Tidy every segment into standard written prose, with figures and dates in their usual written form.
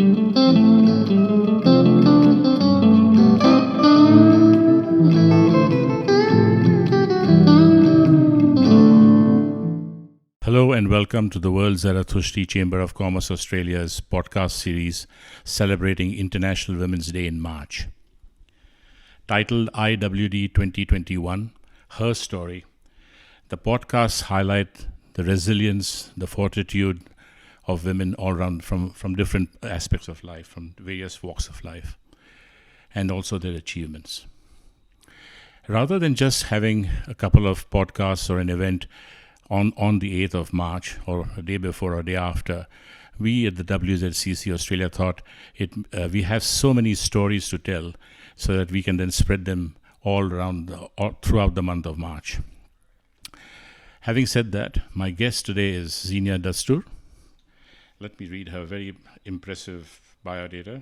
Hello and welcome to the WZCCA Chamber of Commerce Australia's podcast series celebrating International Women's Day in March. Titled IWD2021 HERstory, the podcasts highlight the resilience, the fortitude of women all around from different aspects of life, from various walks of life, and also their achievements. Rather than just having a couple of podcasts or an event on the 8th of March or a day before or day after, we at the WZCC Australia thought we have so many stories to tell so that we can then spread them all throughout the month of March. Having said that, my guest today is Zeenia Dastur. Let me read her very impressive biodata,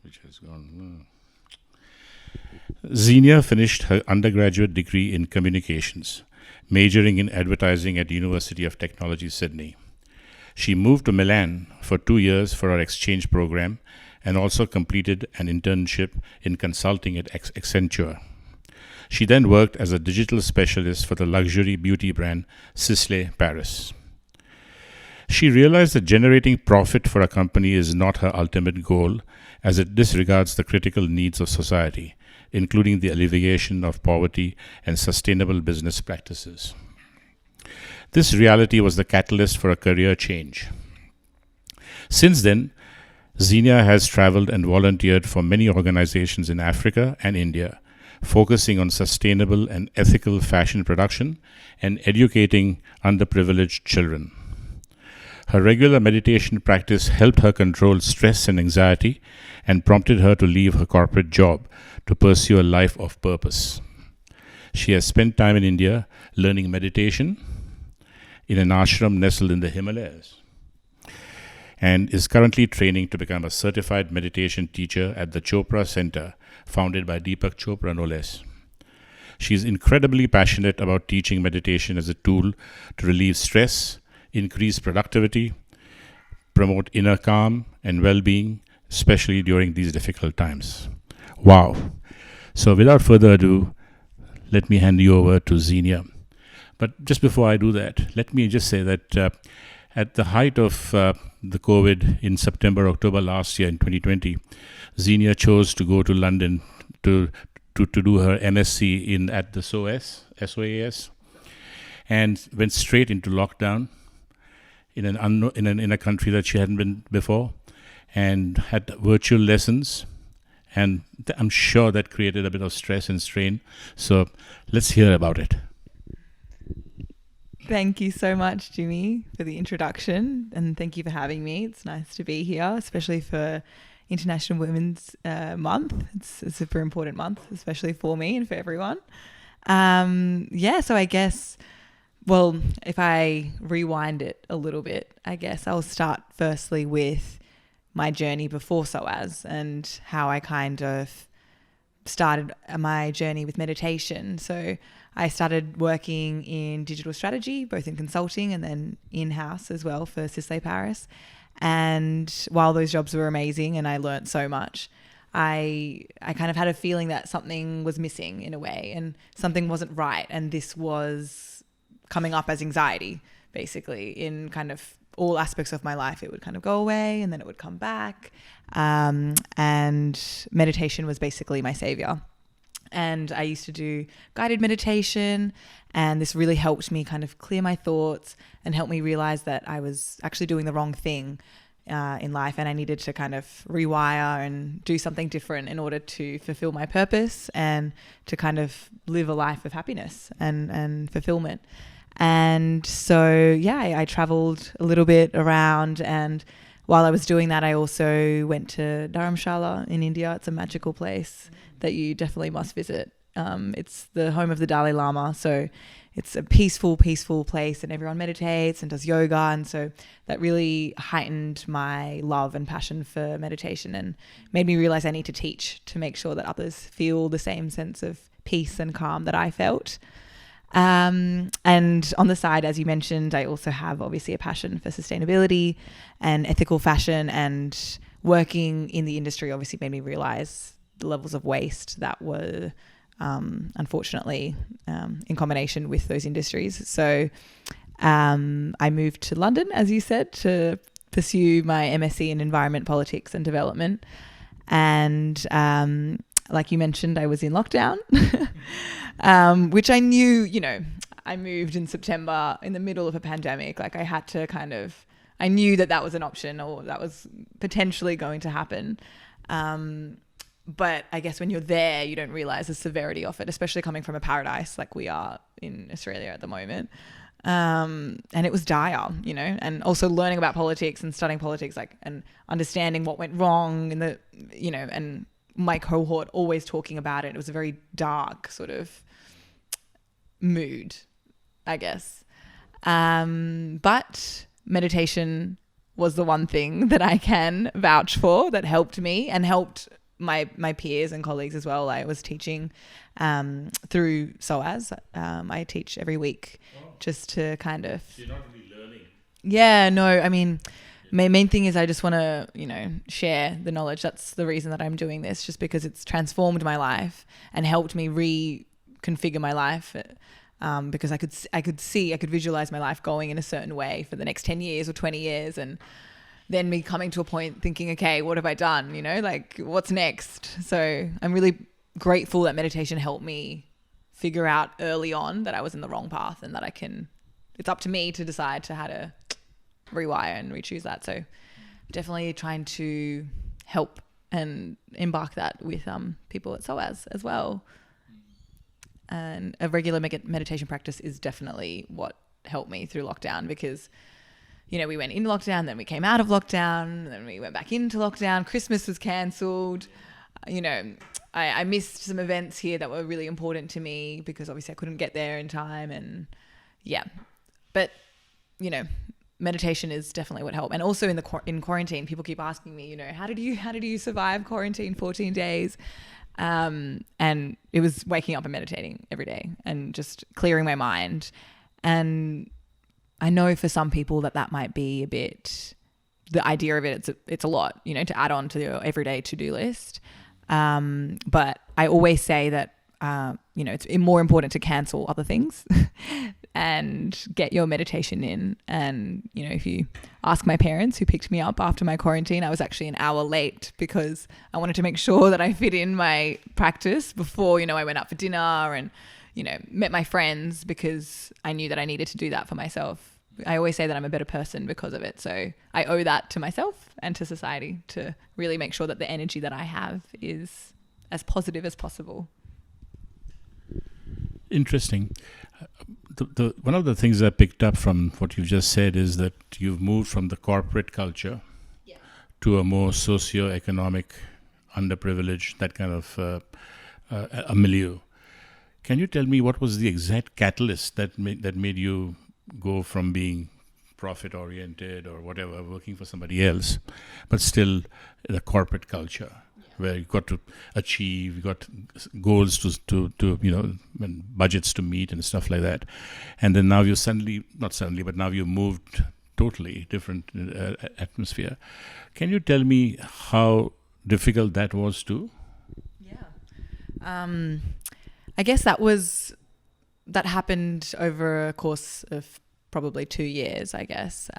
which has gone. Zeenia finished her undergraduate degree in communications, majoring in advertising at University of Technology, Sydney. She moved to Milan for 2 years for her exchange program and also completed an internship in consulting at Accenture. She then worked as a digital specialist for the luxury beauty brand Sisley, Paris. She realized that generating profit for a company is not her ultimate goal, as it disregards the critical needs of society, including the alleviation of poverty and sustainable business practices. This reality was the catalyst for a career change. Since then, Zeenia has traveled and volunteered for many organizations in Africa and India, focusing on sustainable and ethical fashion production and educating underprivileged children. Her regular meditation practice helped her control stress and anxiety and prompted her to leave her corporate job to pursue a life of purpose. She has spent time in India learning meditation in an ashram nestled in the Himalayas and is currently training to become a certified meditation teacher at the Chopra Center, founded by Deepak Chopra, no less. She is incredibly passionate about teaching meditation as a tool to relieve stress, increase productivity, promote inner calm and well-being, especially during these difficult times. Wow. So without further ado, let me hand you over to Zeenia. But just before I do that, let me just say that at the height of the COVID in September, October last year in 2020, Zeenia chose to go to London to do her MSc at the SOAS, and went straight into lockdown in a country that she hadn't been before, and had virtual lessons, and I'm sure that created a bit of stress and strain. So let's hear about it. Thank you so much, Jimmy, for the introduction, and thank you for having me. It's nice to be here, especially for International Women's Month. It's a super important month, especially for me and for everyone. So I guess, well, if I rewind it a little bit, I guess I'll start firstly with my journey before SOAS and how I kind of started my journey with meditation. So I started working in digital strategy, both in consulting and then in-house as well for Sisley, Paris. And while those jobs were amazing and I learnt so much, I kind of had a feeling that something was missing in a way and something wasn't right. And this was coming up as anxiety, basically, in kind of all aspects of my life. It would kind of go away and then it would come back. And meditation was basically my savior. And I used to do guided meditation, and this really helped me kind of clear my thoughts and help me realize that I was actually doing the wrong thing in life, and I needed to kind of rewire and do something different in order to fulfill my purpose and to kind of live a life of happiness and fulfillment. And so, I traveled a little bit around, and while I was doing that, I also went to Dharamshala in India. It's a magical place that you definitely must visit. It's the home of the Dalai Lama. So it's a peaceful place, and everyone meditates and does yoga. And so that really heightened my love and passion for meditation and made me realize I need to teach to make sure that others feel the same sense of peace and calm that I felt. And on the side, as you mentioned, I also have obviously a passion for sustainability and ethical fashion, and working in the industry obviously made me realize the levels of waste that were unfortunately in combination with those industries. So I moved to London, as you said, to pursue my MSc in Environment, Politics and Development. And like you mentioned, I was in lockdown, which I knew, I moved in September in the middle of a pandemic. Like I had to I knew that was an option, or that was potentially going to happen. But I guess when you're there, you don't realize the severity of it, especially coming from a paradise like we are in Australia at the moment. And it was dire, and also learning about politics and studying politics, and understanding what went wrong in the, and my cohort always talking about it. It was a very dark sort of mood, I guess. But meditation was the one thing that I can vouch for that helped me and helped my peers and colleagues as well. I was teaching through SOAS. I teach every week just to kind of... You're not really learning. Yeah, no, I mean, my main thing is I just want to, share the knowledge. That's the reason that I'm doing this, just because it's transformed my life and helped me reconfigure my life. Because I could visualize my life going in a certain way for the next 10 years or 20 years, and then me coming to a point thinking, okay, what have I done? What's next? So I'm really grateful that meditation helped me figure out early on that I was in the wrong path, and that it's up to me to decide how to rewire and re-choose that. So definitely trying to help and embark that with people at SOAS as well. And a regular meditation practice is definitely what helped me through lockdown, because, we went in lockdown, then we came out of lockdown, then we went back into lockdown. Christmas was cancelled. I missed some events here that were really important to me because obviously I couldn't get there in time. And yeah, but, meditation is definitely what helped. And also in quarantine, people keep asking me, how did you survive quarantine 14 days? And it was waking up and meditating every day and just clearing my mind. And I know for some people that might be a bit, the idea of it's a lot, to add on to your everyday to-do list. But I always say that, it's more important to cancel other things and get your meditation in. And, if you ask my parents who picked me up after my quarantine, I was actually an hour late because I wanted to make sure that I fit in my practice before, I went out for dinner and, met my friends, because I knew that I needed to do that for myself. I always say that I'm a better person because of it. So I owe that to myself and to society to really make sure that the energy that I have is as positive as possible. Interesting. One of the things I picked up from what you've just said is that you've moved from the corporate culture to a more socio-economic, underprivileged, that kind of a milieu. Can you tell me what was the exact catalyst that made you go from being profit-oriented or whatever, working for somebody else, but still the corporate culture, where you got to achieve, you got goals to and budgets to meet and stuff like that. And then now now you moved totally different atmosphere. Can you tell me how difficult that was too? Yeah. I guess that happened over a course of probably 2 years, I guess.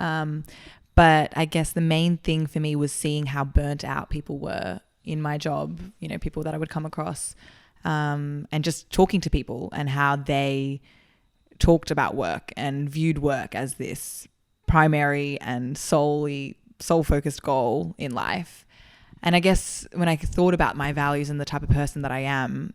But I guess the main thing for me was seeing how burnt out people were in my job, people that I would come across, and just talking to people and how they talked about work and viewed work as this primary and soul-focused goal in life. And I guess when I thought about my values and the type of person that I am,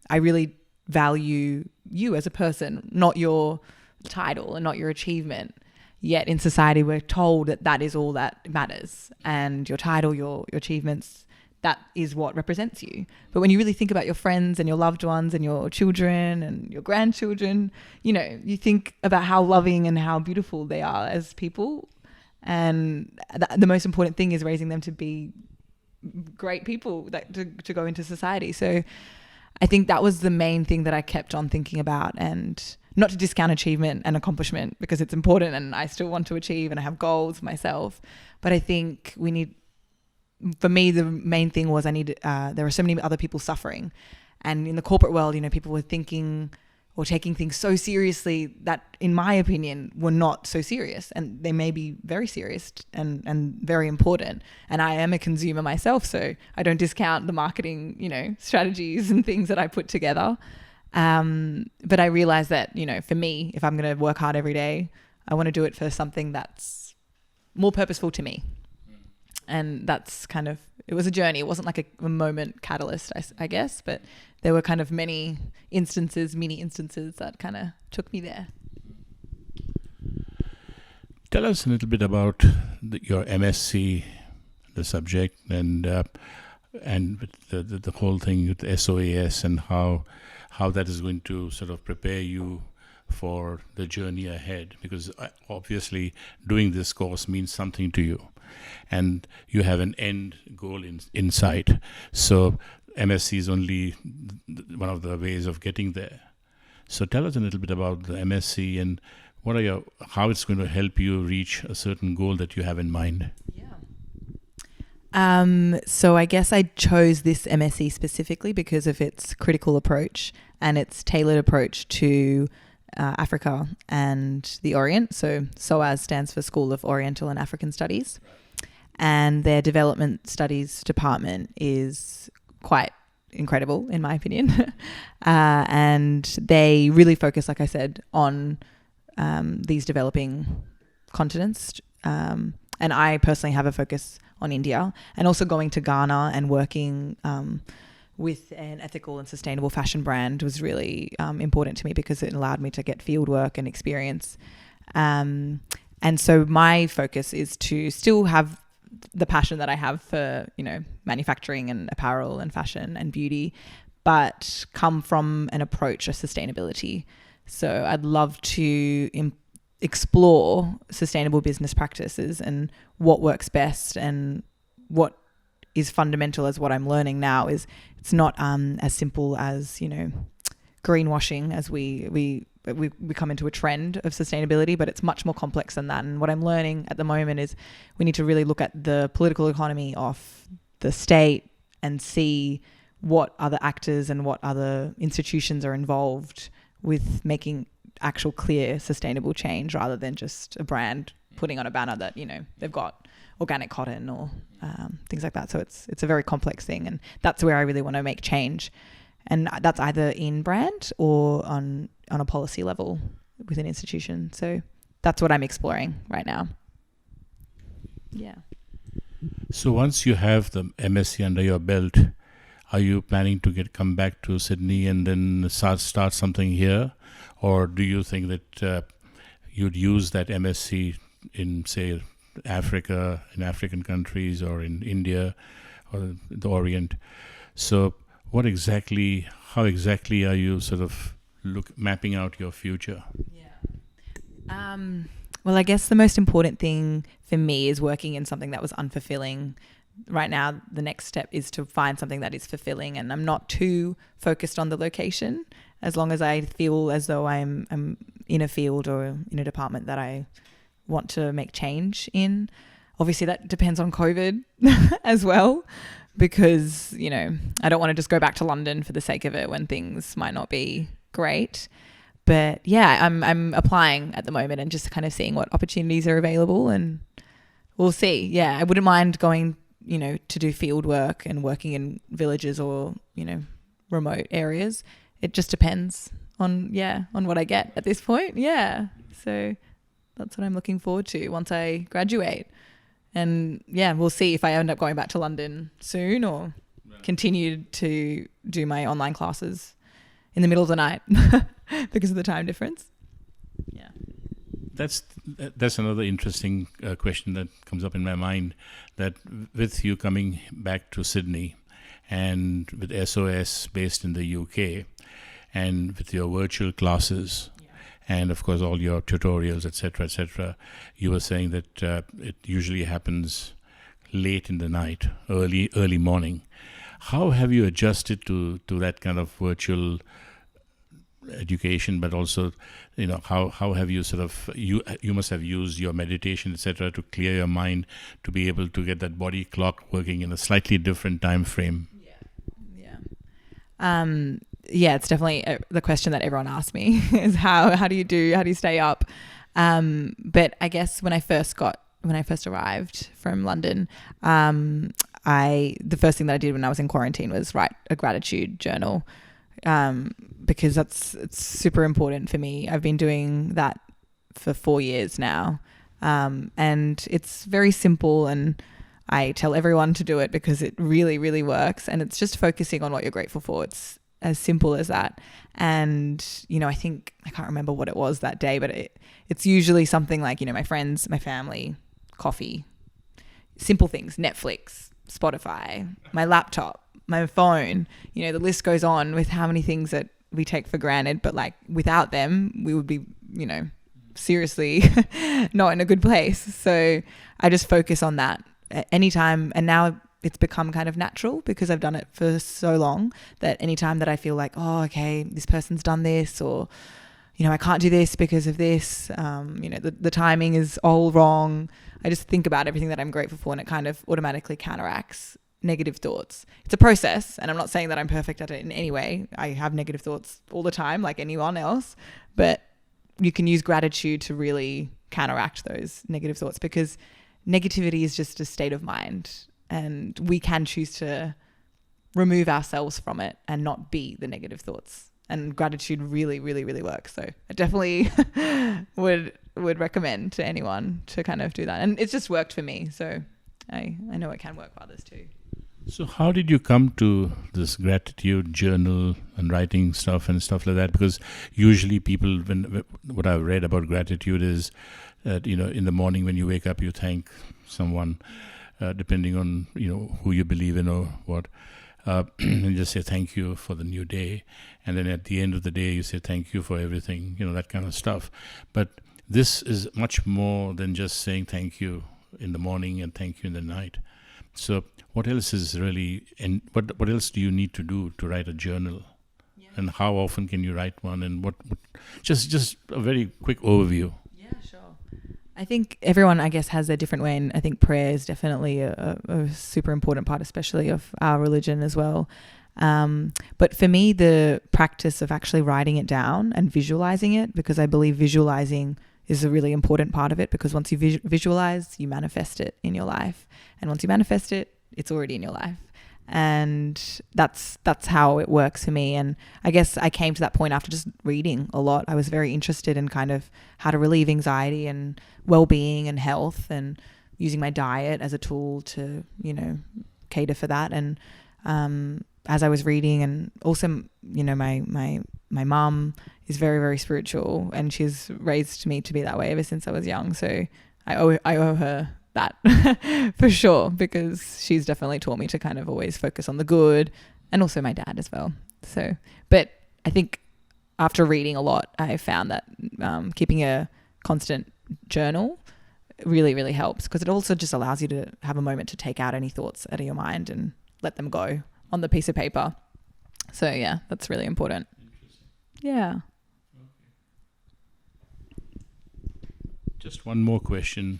I really value you as a person, not your title and not your achievement. Yet in society, we're told that is all that matters. And your title, your achievements, that is what represents you. But when you really think about your friends and your loved ones and your children and your grandchildren, you think about how loving and how beautiful they are as people. And the most important thing is raising them to be great people to go into society. So I think that was the main thing that I kept on thinking about, and not to discount achievement and accomplishment, because it's important and I still want to achieve and I have goals myself. But I think for me, the main thing was there are so many other people suffering. And in the corporate world, people were thinking or taking things so seriously that, in my opinion, were not so serious. And they may be very serious and very important. And I am a consumer myself, so I don't discount the marketing, strategies and things that I put together. But I realized that, for me, if I'm going to work hard every day, I want to do it for something that's more purposeful to me. And that's it was a journey. It wasn't like a moment catalyst, I guess, but there were kind of many mini instances that kind of took me there. Tell us a little bit about your MSc, the subject, and the whole thing with SOAS, and how that is going to sort of prepare you for the journey ahead, because obviously doing this course means something to you and you have an end goal in sight. So MSc is only one of the ways of getting there. So tell us a little bit about the MSc and how it's going to help you reach a certain goal that you have in mind. So I guess I chose this MSc specifically because of its critical approach and its tailored approach to Africa and the Orient. So SOAS stands for School of Oriental and African Studies. And their development studies department is quite incredible, in my opinion. And they really focus, like I said, on these developing continents. And I personally have a focus on India, and also going to Ghana and working with an ethical and sustainable fashion brand was really important to me because it allowed me to get field work and experience. And so my focus is to still have the passion that I have for, manufacturing and apparel and fashion and beauty, but come from an approach of sustainability. So I'd love to explore sustainable business practices and what works best, and what is fundamental as what I'm learning now is it's not as simple as, greenwashing as we come into a trend of sustainability, but it's much more complex than that. And what I'm learning at the moment is we need to really look at the political economy of the state and see what other actors and what other institutions are involved with making actual clear sustainable change, rather than just a brand putting on a banner that, they've got organic cotton or things like that. So it's a very complex thing, and that's where I really want to make change. And that's either in brand or on a policy level with an institution. So that's what I'm exploring right now. Yeah. So once you have the MSc under your belt, are you planning to come back to Sydney and then start something here? Or do you think that you'd use that MSc in, say, Africa, in African countries, or in India or the Orient? So how exactly are you sort of mapping out your future? Yeah. Well, I guess the most important thing for me is working in something that was unfulfilling. Right now, the next step is to find something that is fulfilling, and I'm not too focused on the location, as long as I feel as though I'm in a field or in a department that I want to make change in. Obviously, that depends on COVID as well, because, I don't want to just go back to London for the sake of it when things might not be great. But yeah, I'm applying at the moment and just kind of seeing what opportunities are available, and we'll see. Yeah, I wouldn't mind going, to do field work and working in villages or, remote areas. It just depends on what I get at this point. Yeah. So that's what I'm looking forward to once I graduate. And yeah, we'll see if I end up going back to London soon or continue to do my online classes in the middle of the night because of the time difference. Yeah. That's another interesting question that comes up in my mind, that with you coming back to Sydney and with SOS based in the UK and with your virtual classes, and of course all your tutorials, etc., you were saying that it usually happens late in the night, early morning. How have you adjusted to that kind of virtual education, but also, how have you sort of, you must have used your meditation, etc., to clear your mind, to be able to get that body clock working in a slightly different time frame. Yeah, it's definitely the question that everyone asks me is how do you stay up? But I guess when I first arrived from London, the first thing that I did when I was in quarantine was write a gratitude journal, because it's super important for me. I've been doing that for 4 years now, and it's very simple, and I tell everyone to do it because it really, really works, and it's just focusing on what you're grateful for. It's as simple as that. And, I think, I can't remember what it was that day, but it's usually something like, my friends, my family, coffee, simple things, Netflix, Spotify, my laptop, my phone, the list goes on with how many things that we take for granted, but like without them, we would be, seriously not in a good place. So I just focus on that at any time. And now it's become kind of natural because I've done it for so long that anytime that I feel like, oh, okay, this person's done this, or, I can't do this because of this, the timing is all wrong. I just think about everything that I'm grateful for, and it kind of automatically counteracts negative thoughts. It's a process, and I'm not saying that I'm perfect at it in any way. I have negative thoughts all the time, like anyone else, but you can use gratitude to really counteract those negative thoughts, because negativity is just a state of mind, and we can choose to remove ourselves from it and not be the negative thoughts. And gratitude really, really, really works. So I definitely would recommend to anyone to kind of do that. And it's just worked for me. So I know it can work for others too. So how did you come to this gratitude journal and writing stuff and stuff like that? Because usually people, what I've read about gratitude is that, in the morning when you wake up, you thank someone, depending on, who you believe in or what. And just say thank you for the new day. And then at the end of the day, you say thank you for everything, that kind of stuff. But this is much more than just saying thank you in the morning and thank you in the night. So what else is really, and what else do you need to do to write a journal? Yeah. And how often can you write one? And what just a very quick overview. Yeah, sure. I think everyone, I guess, has their different way, and I think prayer is definitely a super important part, especially of our religion as well. But for me, the practice of actually writing it down and visualizing it, because I believe visualizing is a really important part of it, because once you visualize, you manifest it in your life. And once you manifest it, it's already in your life. And that's how it works for me. And I guess I came to that point after just reading a lot. I was very interested in kind of how to relieve anxiety and well-being and health, and using my diet as a tool to, cater for that. And as I was reading, and also, my mum is very, very spiritual, and she's raised me to be that way ever since I was young. So I owe her that for sure, because she's definitely taught me to kind of always focus on the good, and also my dad as well. So, but I think after reading a lot, I found that keeping a constant journal really, really helps, because it also just allows you to have a moment to take out any thoughts out of your mind and let them go on the piece of paper. So yeah, that's really important. Yeah. Just one more question.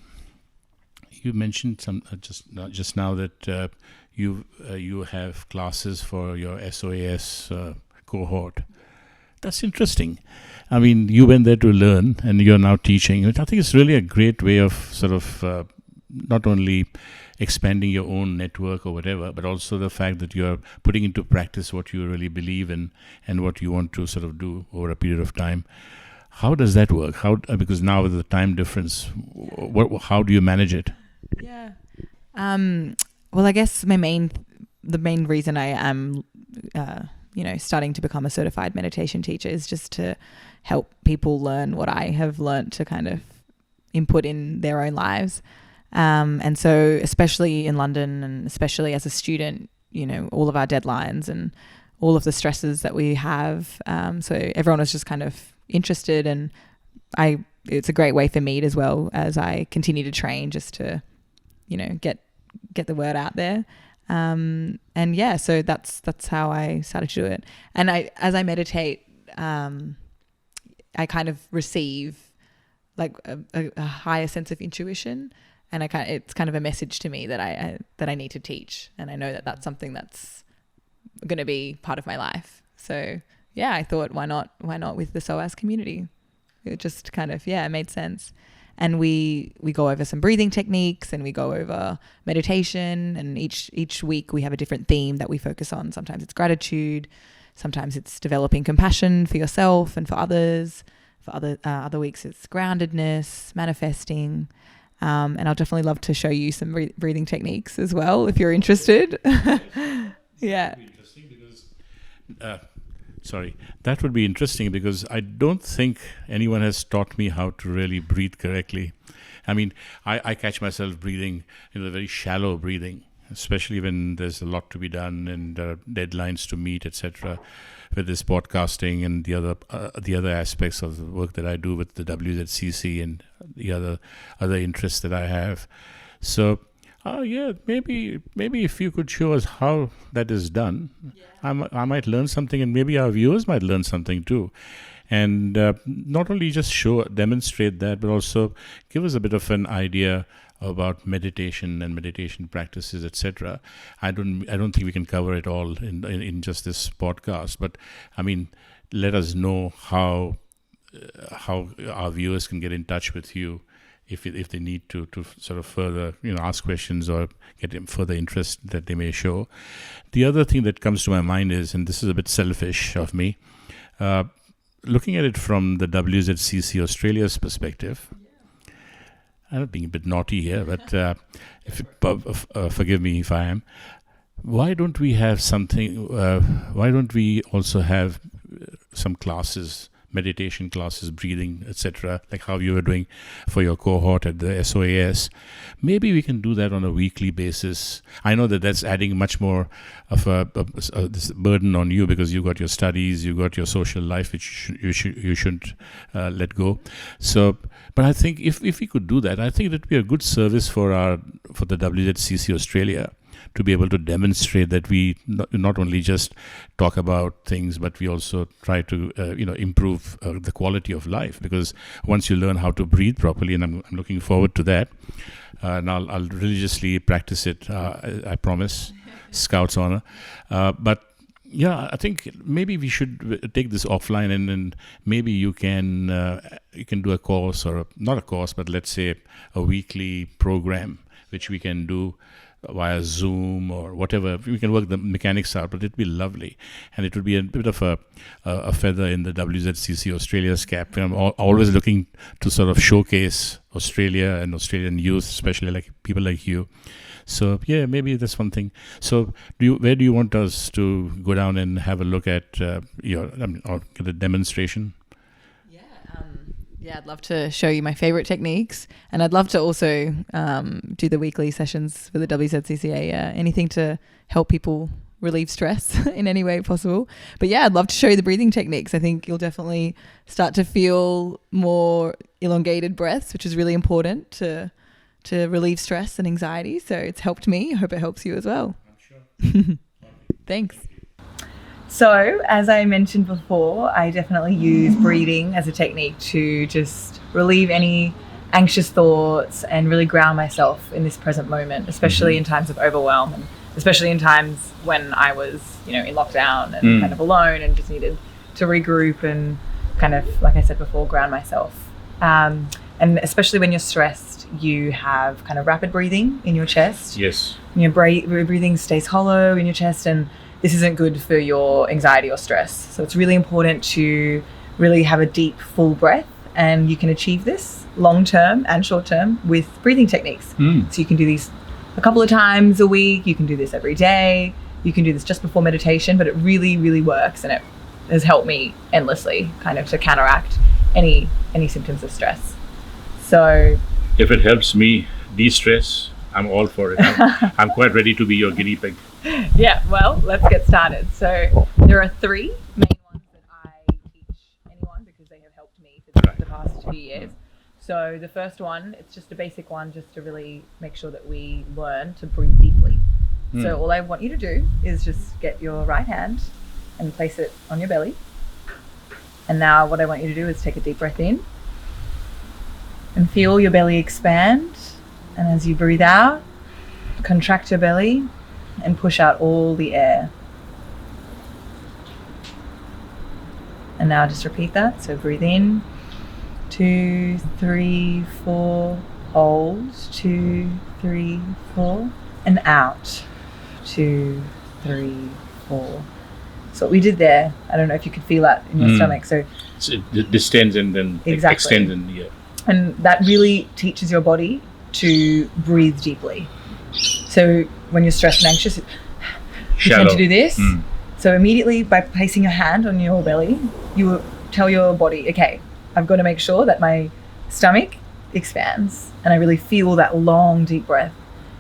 You mentioned some just now that you have classes for your SOAS cohort. That's interesting. I mean, you went there to learn, and you're now teaching. I think it's really a great way of sort of not only expanding your own network or whatever, but also the fact that you're putting into practice what you really believe in and what you want to sort of do over a period of time. How does that work? Because now with the time difference, how do you manage it? Yeah. Well, I guess the main reason I am, starting to become a certified meditation teacher is just to help people learn what I have learned to kind of input in their own lives. And so especially in London, and especially as a student, all of our deadlines and all of the stresses that we have. So everyone was just kind of interested, and it's a great way for me as well as I continue to train, just to, get the word out there. And yeah, so that's how I started to do it. And as I meditate, I kind of receive like a higher sense of intuition, and it's kind of a message to me that I need to teach, and I know that that's something that's going to be part of my life. So yeah, I thought why not with the SOAS community? It just kind of it made sense. And we go over some breathing techniques, and we go over meditation, and each week we have a different theme that we focus on. Sometimes it's gratitude, sometimes it's developing compassion for yourself and for others. For other weeks it's groundedness, manifesting, and I'll definitely love to show you some breathing techniques as well if you're interested. Yeah. That would be interesting because I don't think anyone has taught me how to really breathe correctly. I mean, I catch myself breathing, very shallow breathing, especially when there's a lot to be done and deadlines to meet, etc. With this podcasting and the other aspects of the work that I do with the WZCC and the other interests that I have. So, maybe if you could show us how that is done, I might learn something, and maybe our viewers might learn something too. And not only just demonstrate that, but also give us a bit of an idea about meditation and meditation practices, etc. I don't think we can cover it all in just this podcast, but I mean, let us know how our viewers can get in touch with you if they need to sort of further ask questions or get further interest that they may show. The other thing that comes to my mind is, and this is a bit selfish of me, looking at it from the WZCC Australia's perspective. I'm being a bit naughty here, but forgive me if I am. Why don't we have something? Why don't we also have some classes, meditation classes, breathing, etc., like how you were doing for your cohort at the SOAS? Maybe we can do that on a weekly basis. I know that's adding much more of this burden on you because you got your studies, you got your social life, which you shouldn't let go. So, but I think if we could do that, I think it would be a good service for the WZCC Australia to be able to demonstrate that we not only just talk about things, but we also try to improve the quality of life. Because once you learn how to breathe properly, and I'm looking forward to that, and I'll religiously practice it. I promise, Scout's honor. But yeah, I think maybe we should take this offline, and maybe you can do a course, or not a course, but let's say a weekly program which we can do via Zoom or whatever. We can work the mechanics out, but it'd be lovely, and it would be a bit of a feather in the WZCC Australia's cap. I'm always looking to sort of showcase Australia and Australian youth, especially like people like you. So yeah, maybe that's one thing. So where do you want us to go down and have a look at or get a demonstration? Yeah, I'd love to show you my favorite techniques, and I'd love to also do the weekly sessions for the WZCCA. Anything to help people relieve stress in any way possible. But yeah, I'd love to show you the breathing techniques. I think you'll definitely start to feel more elongated breaths, which is really important to relieve stress and anxiety. So it's helped me. I hope it helps you as well. I'm sure. Thanks. So, as I mentioned before, I definitely use breathing as a technique to just relieve any anxious thoughts and really ground myself in this present moment, especially in times of overwhelm, and especially in times when I was, in lockdown and kind of alone and just needed to regroup and kind of, like I said before, ground myself. And especially when you're stressed, you have kind of rapid breathing in your chest. Yes. And your breathing stays hollow in your chest, and this isn't good for your anxiety or stress. So it's really important to really have a deep, full breath, and you can achieve this long-term and short-term with breathing techniques. So you can do these a couple of times a week. You can do this every day. You can do this just before meditation, but it really, really works, and it has helped me endlessly kind of to counteract any symptoms of stress. So if it helps me de-stress, I'm all for it. I'm quite ready to be your guinea pig. Yeah, well, let's get started. So there are 3 main ones that I teach anyone because they have helped me for the past few years. So the first one, it's just a basic one just to really make sure that we learn to breathe deeply. So all I want you to do is just get your right hand and place it on your belly. And now what I want you to do is take a deep breath in and feel your belly expand. And as you breathe out, contract your belly and push out all the air. And now just repeat that. So breathe in, 2, 3, 4, hold, 2, 3, 4, and out, 2, 3, 4. So what we did there, I don't know if you could feel that in your stomach. So it distends and then extends in the air. And that really teaches your body to breathe deeply. So when you're stressed and anxious, you tend to do this. So immediately by placing your hand on your belly, you will tell your body, okay, I've got to make sure that my stomach expands and I really feel that long, deep breath.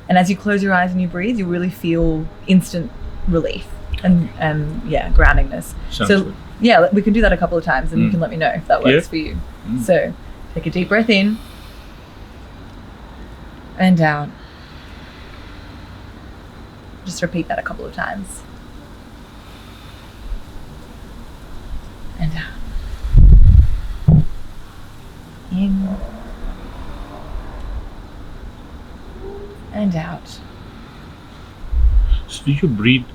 And as you close your eyes and you breathe, you really feel instant relief and groundingness. Sounds so good. yeah, we can do that a couple of times and you can let me know if that works for you. So take a deep breath in and out. Just repeat that a couple of times. And out. In and out. So do you breathe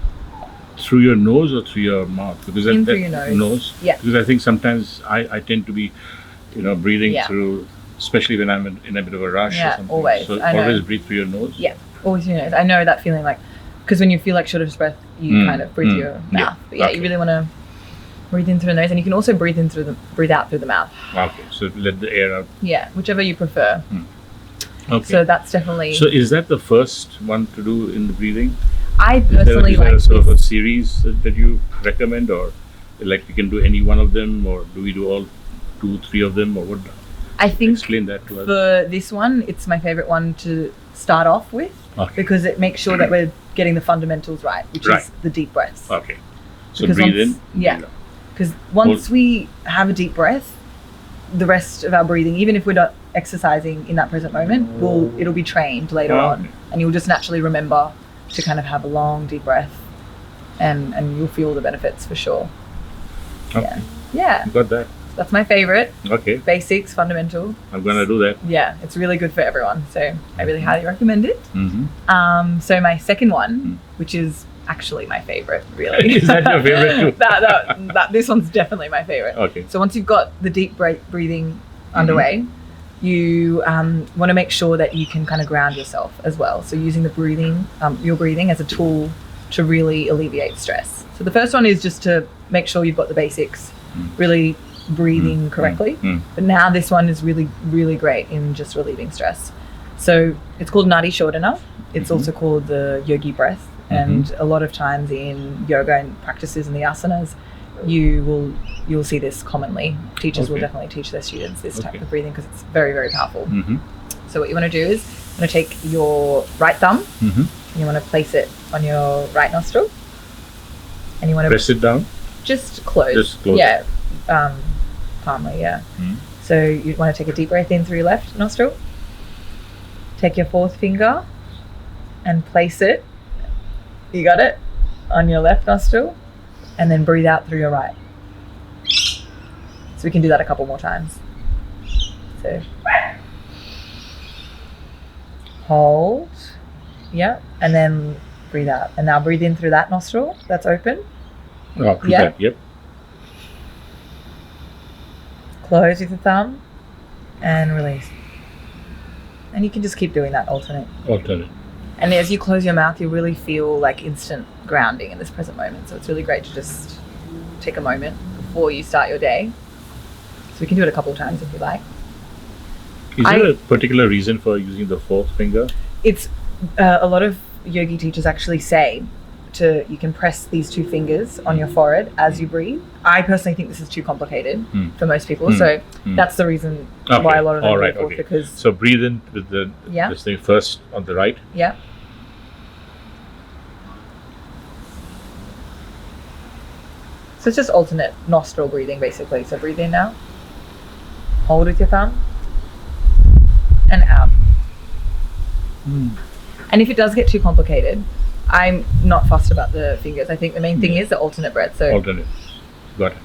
through your nose or through your mouth? Because In through your nose. Yeah. Because I think sometimes I tend to be, breathing through, especially when I'm in a bit of a rush or something. Always. So I know. always breathe through your nose. Yeah, always through your nose. I know that feeling, like, because when you feel like short of breath, you kind of breathe through your mouth. But Okay. you really want to breathe in through the nose, and you can also breathe out through the mouth. Okay, so let the air out. Yeah, whichever you prefer. Okay. So that's definitely. So is that the first one to do in the breathing? I Is personally there like a sort of a this. series that you recommend, or like we can do any one of them, or do we do all 2, 3 of them, or what? I think Explain that to us. for this one, it's my favorite one to start off with because it makes sure that we're getting the fundamentals right, which is the deep breaths. Okay. So Because breathe once- in. yeah. breathe out. Because once we have a deep breath, the rest of our breathing, even if we're not exercising in that present moment, it'll be trained later on, and you'll just naturally remember to kind of have a long, deep breath, and you'll feel the benefits for sure. Okay. Yeah, You got that. that's my favorite. Okay. Basics, fundamental. I'm gonna do that. Yeah, it's really good for everyone, so I really highly recommend it. Mm-hmm. So my second one, which is actually my favorite, really. Is that your favorite too? This one's definitely my favorite. Okay. So once you've got the deep breathing underway, you want to make sure that you can kind of ground yourself as well. So using the breathing, your breathing as a tool to really alleviate stress. So the first one is just to make sure you've got the basics, really breathing correctly. But now this one is really, really great in just relieving stress. So it's called Nadi Shodhana. It's also called the Yogi Breath. And a lot of times in yoga and practices in the asanas, you'll see this commonly. Teachers will definitely teach their students this type of breathing because it's very, very powerful. So what you want to do is you want to take your right thumb and you want to place it on your right nostril, and you want to Press it down. just close. Just close. Yeah, calmly. Yeah. So you want to take a deep breath in through your left nostril. Take your fourth finger and place it. You got it? On your left nostril, and then breathe out through your right. So we can do that a couple more times. So hold, yeah, and then breathe out. And now breathe in through that nostril that's open. Oh, through that. Yep. Close with the thumb and release. And you can just keep doing that alternate. And as you close your mouth, you really feel like instant grounding in this present moment. So it's really great to just take a moment before you start your day. So we can do it a couple of times if you like. Is there a particular reason for using the fourth finger? It's a lot of yogi teachers actually say you can press these 2 fingers on your forehead as you breathe. I personally think this is too complicated for most people. So that's the reason why a lot of them do fourth, because so breathe in with this thing first on the right. Yeah. So it's just alternate nostril breathing, basically. So breathe in now, hold with your thumb, and out. And if it does get too complicated, I'm not fussed about the fingers. I think the main thing is the alternate breath. So Alternate. Got it.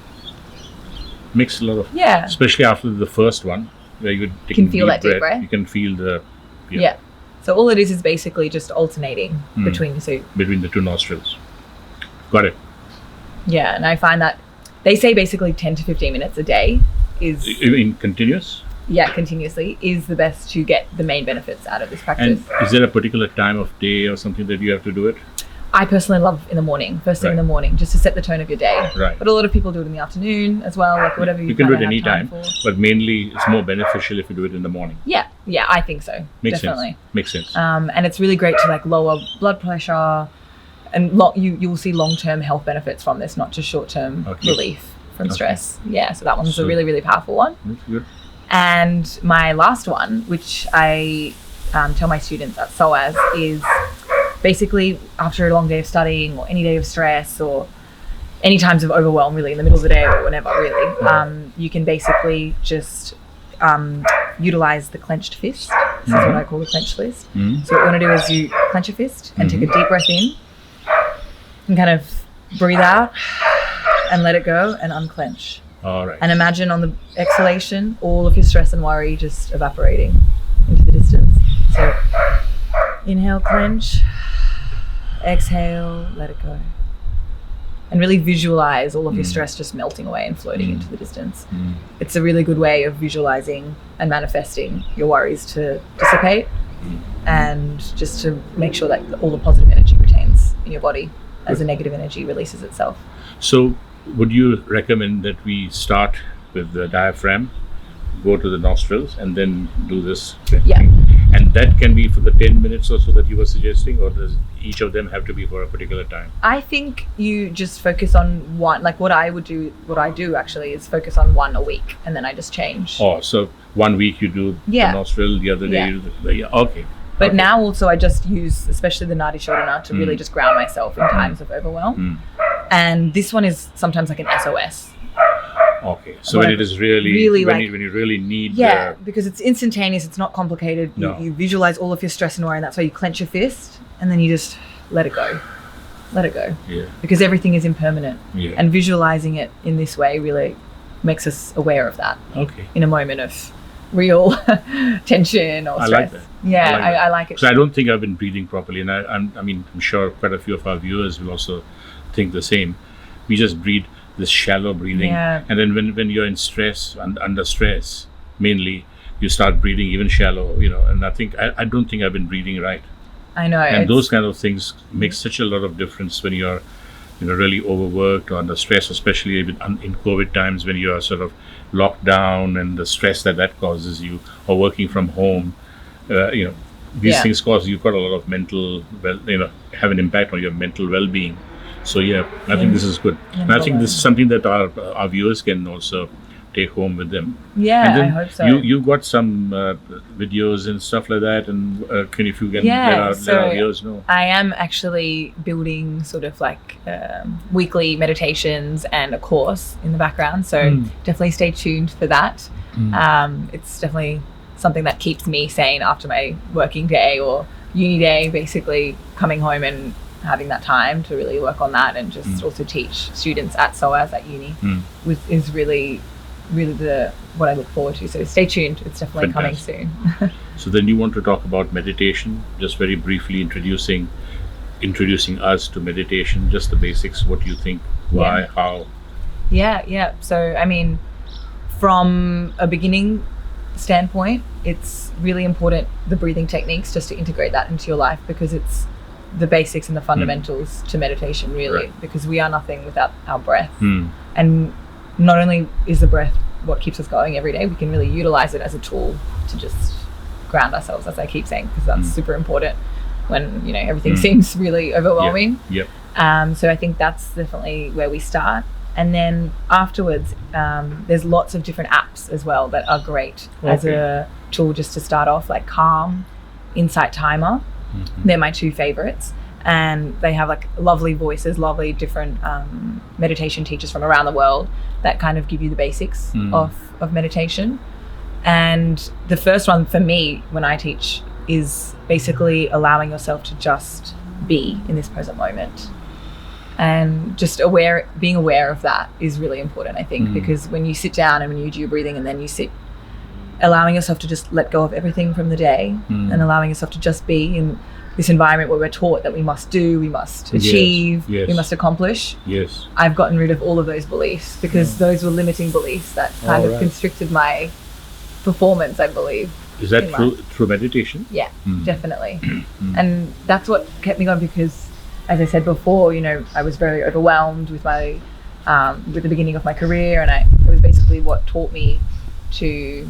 makes a lot of, Yeah. especially after the first one, where you can feel that deep breath. You can feel the Yeah. So all it is basically just alternating between the two nostrils. Got it. Yeah, and I find that they say basically 10 to 15 minutes a day is continuous. Yeah, continuously is the best to get the main benefits out of this practice. And is there a particular time of day or something that you have to do it? I personally love in the morning, first thing in the morning, just to set the tone of your day. Right. But a lot of people do it in the afternoon as well, like whatever you can do it any any time, but mainly it's more beneficial if you do it in the morning. Yeah, I think so. Makes definitely. sense. Makes sense. And it's really great to like lower blood pressure, and you will see long-term health benefits from this, not just short-term relief from stress. Yeah, so that one's a really, really powerful one. That's good. And my last one, which I tell my students at SOAS, is basically after a long day of studying or any day of stress or any times of overwhelm, really in the middle of the day or whenever, really, you can basically just utilize the clenched fist. This is what I call the clenched fist. So what you want to do is you clench your fist and take a deep breath in and kind of breathe out and let it go and unclench. All right. And imagine on the exhalation, all of your stress and worry just evaporating into the distance. So inhale, clench, exhale, let it go. And really visualize all of your stress just melting away and floating into the distance. It's a really good way of visualizing and manifesting your worries to dissipate and just to make sure that all the positive energy retains in your body as the negative energy releases itself. So would you recommend that we start with the diaphragm, go to the nostrils, and then do this thing? Yeah. And that can be for the 10 minutes or so that you were suggesting, or does each of them have to be for a particular time? I think you just focus on one. Like what I do actually is focus on one a week, and then I just change. Oh, so 1 week you do the nostril, the other day you do the okay. But now also I just use, especially the Nadi Shodhana, to really just ground myself in times of overwhelm. And this one is sometimes like an SOS. Okay, so when it is really when you really need because it's instantaneous, it's not complicated. You visualize all of your stress and worry, and that's why you clench your fist and then you just let it go. Yeah. Because everything is impermanent. Yeah. And visualizing it in this way really makes us aware of that. Okay. In a moment of real tension or stress. I like that. Yeah, I like it. So I don't think I've been breathing properly, and I'm sure quite a few of our viewers will also think the same. We just breathe this shallow breathing, and then when you're in stress and under stress, mainly you start breathing even shallow, and I don't think I've been breathing right. I know. And those kind of things make such a lot of difference when you're really overworked or under stress, especially in COVID times when you are sort of locked down and the stress that causes you, or working from home. These things cause you've got a lot of mental have an impact on your mental well-being. So I think this is good, and I think this is something that our viewers can also take home with them. Yeah, and then I hope so. You got some videos and stuff like that, and if you can let our viewers know. I am actually building sort of like weekly meditations and a course in the background, so definitely stay tuned for that. It's definitely something that keeps me sane after my working day or uni day, basically coming home and having that time to really work on that, and just also teach students at SOAS at uni is really what I look forward to. So stay tuned, it's definitely coming soon. So then you want to talk about meditation, just very briefly introducing us to meditation, just the basics, what you think, why, how. So I mean, from a beginning standpoint, it's really important, the breathing techniques, just to integrate that into your life, because it's the basics and the fundamentals to meditation, really, because we are nothing without our breath. And not only is the breath what keeps us going every day, we can really utilize it as a tool to just ground ourselves, as I keep saying, because that's super important when everything seems really overwhelming. So I think that's definitely where we start. And then afterwards, there's lots of different apps as well that are great as a tool just to start off, like Calm, Insight Timer. They're my two favorites, and they have like lovely voices, lovely different meditation teachers from around the world that kind of give you the basics of meditation. And the first one for me when I teach is basically allowing yourself to just be in this present moment. And just being aware of that is really important, I think, because when you sit down and when you do your breathing and then you sit, allowing yourself to just let go of everything from the day and allowing yourself to just be in this environment where we're taught that we must do, we must achieve, we must accomplish. Yes. I've gotten rid of all of those beliefs because those were limiting beliefs that kind of constricted my performance, I believe. Is that through meditation? Yeah, definitely. And that's what kept me going because, as I said before, you know, I was very overwhelmed with my with the beginning of my career, and it was basically what taught me to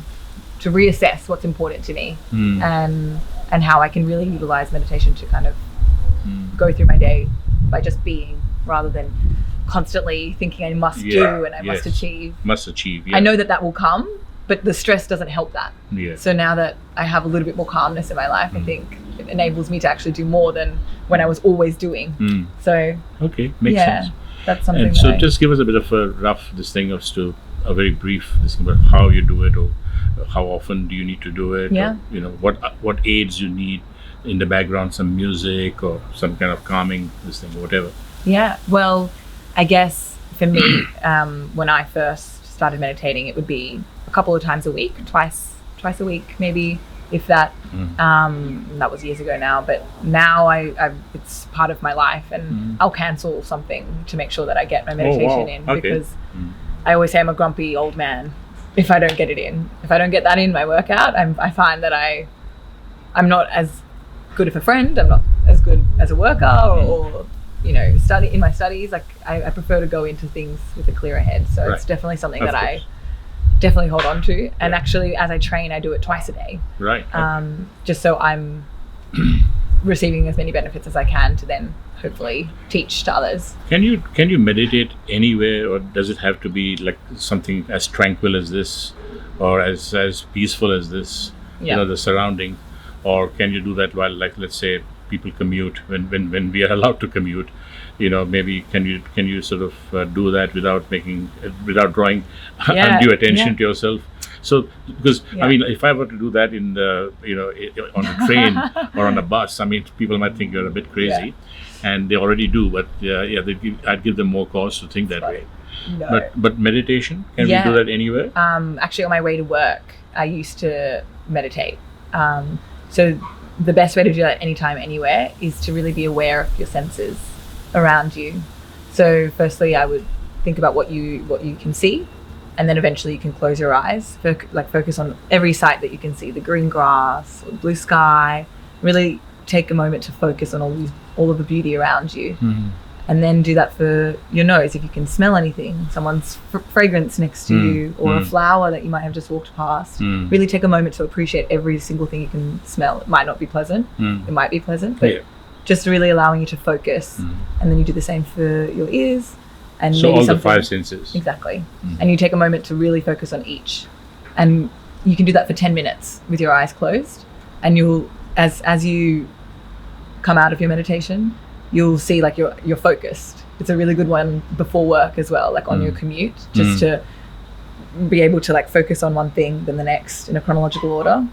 reassess what's important to me and how I can really utilize meditation to kind of go through my day by just being rather than constantly thinking I must do and I must achieve. Must achieve. I know that will come, but the stress doesn't help that. So now that I have a little bit more calmness in my life, I think it enables me to actually do more than when I was always doing. So makes sense. That's something. And so just give us a bit of a rough a very brief about how you do it, or how often do you need to do it, or, you know, what aids you need in the background, some music or some kind of calming or whatever. Well, I guess for me, when I first started meditating, it would be a couple of times a week, twice a week, maybe, if that. That was years ago now, but now it's part of my life, and I'll cancel something to make sure that I get my meditation in, because I always say I'm a grumpy old man if I don't get it in. If I don't get that in my workout, I find that I'm not as good of a friend, I'm not as good as a worker, or you know, in my studies. Like I prefer to go into things with a clearer head. So it's definitely something that I definitely hold on to. And actually, as I train, I do it twice a day. Just so I'm receiving as many benefits as I can to then hopefully teach to others. Can you meditate anywhere, or does it have to be like something as tranquil as this, or as peaceful as this? You know, the surrounding, or can you do that while, like, let's say people commute, when we are allowed to commute, you know, maybe can you sort of do that without drawing undue attention to yourself? So because I mean, if I were to do that in the, you know, on a train or on a bus, I mean, people might think you're a bit crazy, and they already do, but I'd give them more cause to think that way. But meditation, can we do that anywhere? Actually, on my way to work, I used to meditate. So the best way to do that anytime, anywhere, is to really be aware of your senses around you. So firstly, I would think about what you can see, and then eventually you can close your eyes, focus on every sight that you can see, the green grass or blue sky. Really take a moment to focus on all of the beauty around you. And then do that for your nose. If you can smell anything, someone's fragrance next to you, or a flower that you might have just walked past, really take a moment to appreciate every single thing you can smell. It might not be pleasant, it might be pleasant, but just really allowing you to focus. And then you do the same for your ears. And so all the five senses. Exactly. And you take a moment to really focus on each. And you can do that for 10 minutes with your eyes closed. And you'll, as you come out of your meditation, you'll see like you're focused. It's a really good one before work as well, like on your commute, just to be able to like focus on one thing, then the next in a chronological order,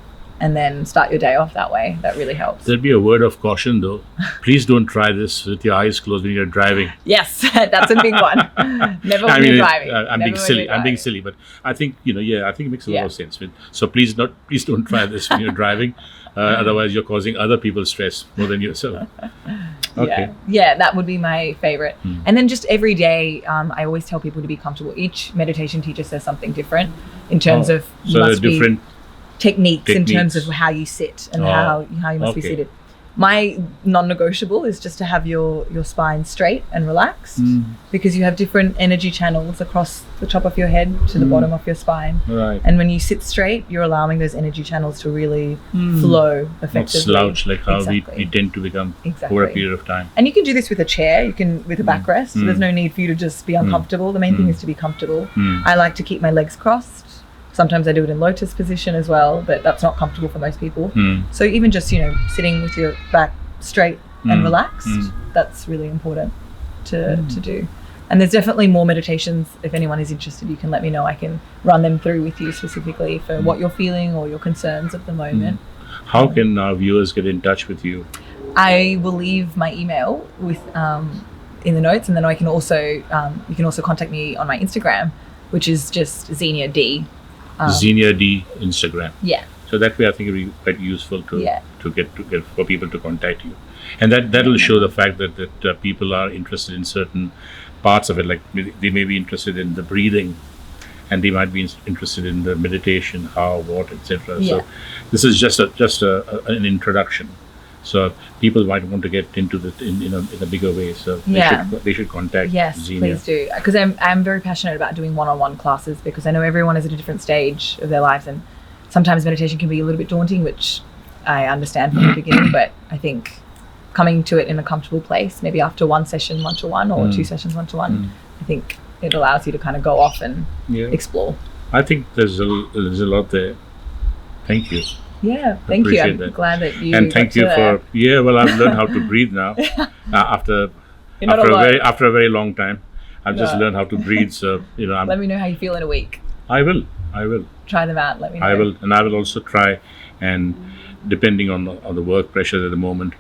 and then start your day off that way. That really helps. There'd be a word of caution though. Please don't try this with your eyes closed when you're driving. Yes, that's a big one. Never when you're driving. I'm being silly, but I think, you know, I think it makes a lot of sense. So please don't try this when you're driving. Otherwise, you're causing other people stress more than yourself. Okay. Yeah, that would be my favorite. And then just every day, I always tell people to be comfortable. Each meditation teacher says something different in terms of different techniques in terms of how you sit and how you must be seated. My non-negotiable is just to have your spine straight and relaxed, because you have different energy channels across the top of your head to the bottom of your spine. And when you sit straight, you're allowing those energy channels to really flow effectively. Not slouch like how we tend to become over a period of time. And you can do this with a chair, you can with a backrest. So there's no need for you to just be uncomfortable. The main thing is to be comfortable. I like to keep my legs crossed. Sometimes I do it in lotus position as well, but that's not comfortable for most people. So even just, you know, sitting with your back straight and relaxed, that's really important to do. And there's definitely more meditations. If anyone is interested, you can let me know. I can run them through with you specifically for what you're feeling or your concerns at the moment. How can our viewers get in touch with you? I will leave my email with in the notes, and then I can also you can also contact me on my Instagram, which is just Zeenia D. Zeenia D Instagram. Yeah. So that way, I think it will be quite useful to Yeah. get for people to contact you, and that will show the fact that people are interested in certain parts of it. Like they may be interested in the breathing, and they might be interested in the meditation, how, what, etc. Yeah. So this is just an introduction. So people might want to get into it in a bigger way. So they should contact Yes, Zeenia. please do. Because I'm very passionate about doing one-on-one classes, because I know everyone is at a different stage of their lives, and sometimes meditation can be a little bit daunting, which I understand from the beginning. But I think coming to it in a comfortable place, maybe after one session one-to-one or two sessions one-to-one, I think it allows you to kind of go off and explore. I think there's a lot there. Thank you. Yeah, thank you. I'm that. glad that you. And thank you for Well, I've learned how to breathe now. After a very long time, I've just learned how to breathe. So let me know how you feel in a week. I will. Try them out. Let me know. I will also try, and depending on the work pressure at the moment,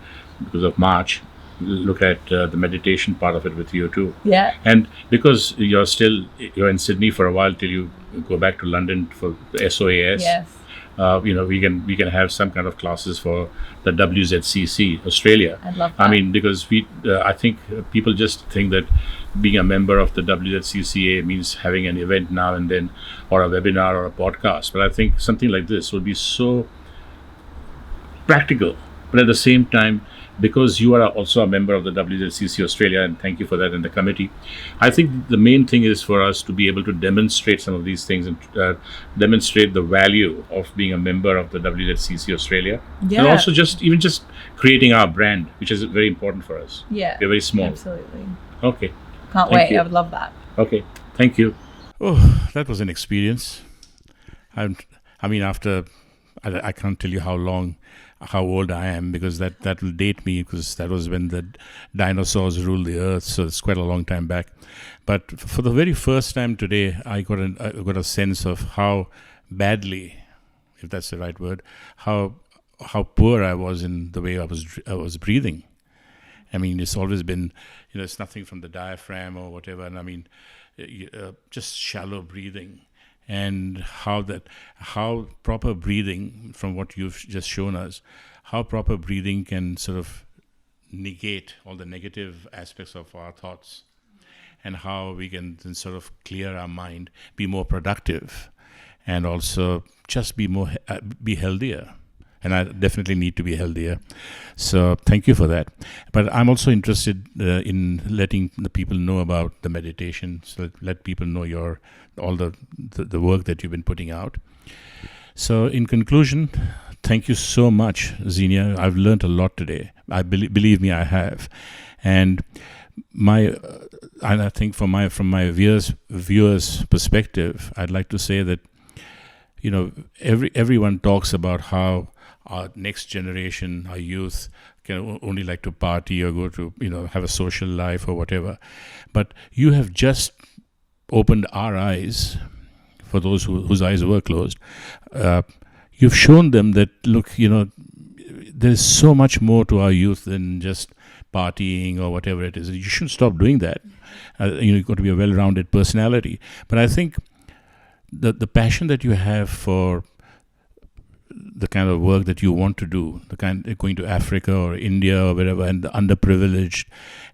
because of March, look at the meditation part of it with you too. Yeah. And because you're in Sydney for a while till you go back to London for the SOAS. Yes. We can have some kind of classes for the WZCC Australia. I'd love that. I mean, because I think people just think that being a member of the WZCCA means having an event now and then, or a webinar or a podcast. But I think something like this would be so practical, but at the same time, because you are also a member of the WZCC Australia, and thank you for that, and the committee, I think the main thing is for us to be able to demonstrate some of these things and demonstrate the value of being a member of the WZCC Australia. Yeah. And also just creating our brand, which is very important for us. Yeah. We're very small. Absolutely. Okay. Can't wait. I would love that. Okay. Thank you. Oh, that was an experience. I mean, after, I can't tell you how old I am, because that will date me, because that was when the dinosaurs ruled the earth, so it's quite a long time back. But for the very first time today, I got a sense of how badly, if that's the right word, how poor I was in the way I was breathing. I mean, it's always been, it's nothing from the diaphragm or whatever, and I mean, just shallow breathing. And how proper breathing, from what you've just shown us, how proper breathing can sort of negate all the negative aspects of our thoughts, and how we can then sort of clear our mind, be more productive, and also just be healthier. And I definitely need to be healthier. So thank you for that. But I'm also interested in letting the people know about the meditation. So let people know all the work that you've been putting out. So in conclusion, thank you so much, Zeenia. I've learned a lot today. Believe me, I have. And I think from my viewers' perspective, I'd like to say that everyone talks about how our next generation, our youth, can only like to party or go to, have a social life or whatever. But you have just opened our eyes, for those whose eyes were closed. You've shown them that, look, there's so much more to our youth than just partying or whatever it is. You shouldn't stop doing that. You've got to be a well-rounded personality. But I think the passion that you have for the kind of work that you want to do, the kind going to Africa or India or wherever, and the underprivileged,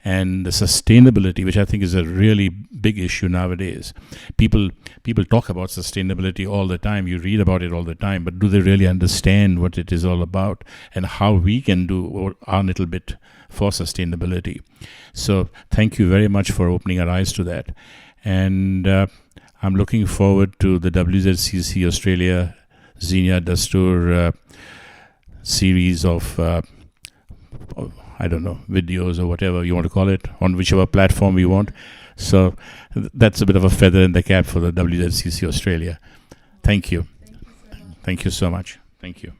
and the sustainability, which I think is a really big issue nowadays. People talk about sustainability all the time. You read about it all the time, but do they really understand what it is all about and how we can do our little bit for sustainability? So thank you very much for opening our eyes to that. And I'm looking forward to the WZCC Australia Zeenia Dastur series of, videos or whatever you want to call it, on whichever platform you want. So that's a bit of a feather in the cap for the WZCC Australia. Thank you. Thank you so much. Thank you.